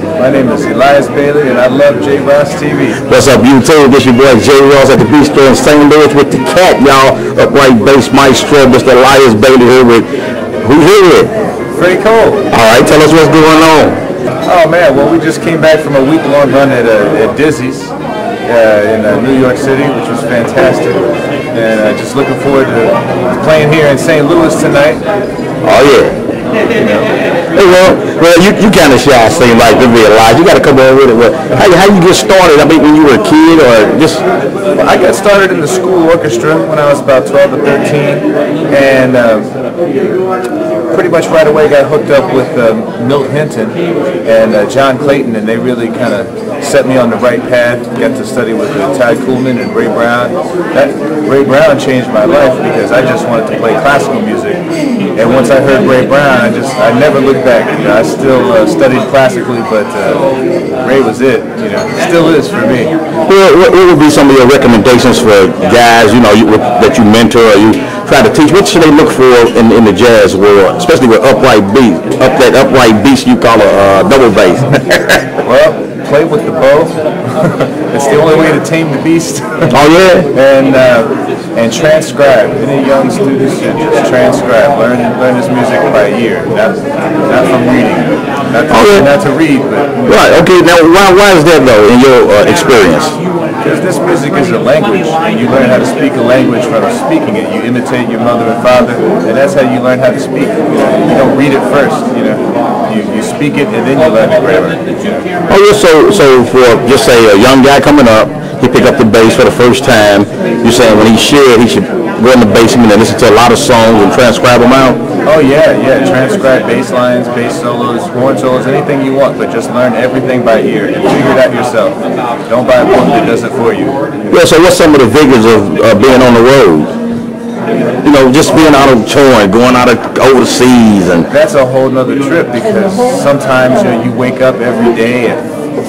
My name is Elias Bailey, and I love J-Ross TV. What's up, YouTube? This your boy J-Ross at the Bistro in St. Louis with the cat, y'all. Upright bass maestro, Mr. Elias Bailey here with, who here with? Freddy Cole. All right, tell us what's going on. Oh man, well we just came back from a week-long run at Dizzy's in New York City, which was fantastic. And just looking forward to playing here in St. Louis tonight. Oh yeah. Hey, well, you kind of shy, seem like to me, Elias. You got to come on with it. Well, how you get started? I mean, when you were a kid, or just? Well, I got started in the school orchestra when I was about 12 or 13, and pretty much right away got hooked up with Milt Hinton and John Clayton, and they really kind of set me on the right path. Got to study with Ty Coolman and Ray Brown. Ray Brown changed my life because I just wanted to play classical music, and once I heard Ray Brown, I never looked back. You know, I still studied classically, but Ray was it. You know, still is for me. What would be some of your recommendations for guys, you know, that you mentor or you try to teach? What should they look for in the jazz world, especially with upright beats you call a double bass? Well, play with the bow. It's the only way to tame the beast. Oh yeah. And transcribe. Any young students should just transcribe. Learn this music by ear, not from reading. Not to read, but right. Okay. Now, why is that though, in your experience? Because this music is a language, and you learn how to speak a language from speaking it. You imitate your mother and father, and that's how you learn how to speak. You don't read it first. You know, you speak it, and then you learn the grammar. Oh yeah. So for just say a young guy coming up, he pick up the bass for the first time. You're saying when he should go in the basement and listen to a lot of songs and transcribe them out? Oh yeah. Transcribe bass lines, bass solos, horn solos, anything you want, but just learn everything by ear and figure it out yourself. Don't buy a book that does it for you. Yeah, so what's some of the vigors of being on the road? You know, just being out of touring, going out of overseas, and that's a whole nother trip, because sometimes you wake up every day at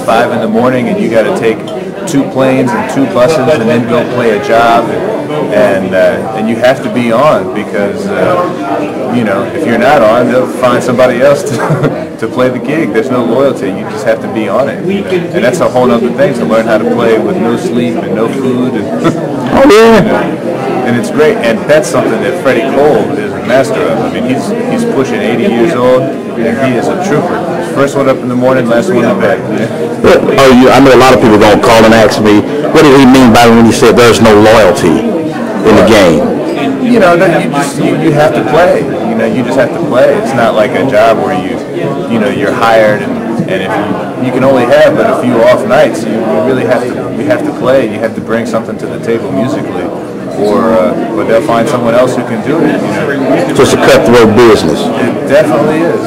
5 in the morning and you got to take 2 planes and 2 buses and then go play a job, and you have to be on, because you know, if you're not on, they'll find somebody else to play the gig. There's no loyalty. You just have to be on it, and that's a whole other thing, to learn how to play with no sleep and no food. Oh yeah. And it's great, and that's something that Freddy Cole is a master of. I mean, he's pushing 80 years old, and he is a trooper. First one up in the morning, last one in bed. I know a lot of people gonna call and ask me, what did he mean by when he said there's no loyalty in the game? You know, you have to play. You know, you just have to play. It's not like a job where you're hired and if you can only have but a few off nights. You really have to play. You have to bring something to the table musically, or they'll find someone else who can do it. You know? Just a cutthroat business. It definitely is.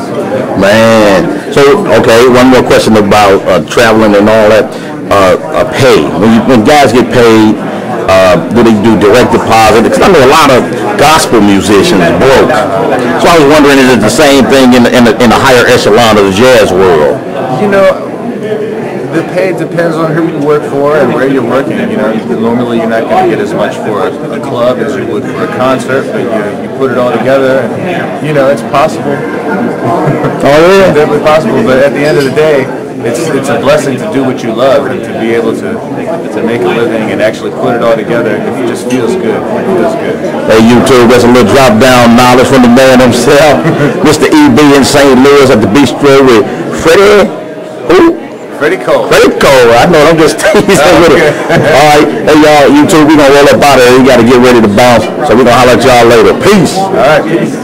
Man. So, okay, one more question about traveling and all that. Pay. When guys get paid, do they do direct deposit? Because I know a lot of gospel musicians broke. So I was wondering, is it the same thing in the higher echelon of the jazz world? You know, the pay depends on who you work for and where you're working. You know, normally you're not going to get as much for a club as you would for a concert, but you put it all together, and you know, it's possible. Oh yeah, it's definitely possible. But at the end of the day, it's a blessing to do what you love and to be able to make a living and actually put it all together. It just feels good. It feels good. Hey, YouTube, that's a little drop down knowledge from the man himself, Mr. EB in St. Louis at the Bistro with Freddy. Who? Freddy Cole. Freddy Cole. I know, I'm just teasing with it. All right. Hey, y'all, YouTube, we're going to roll up out of here. We got to get ready to bounce. So we're going to holler at y'all later. Peace. All right, peace.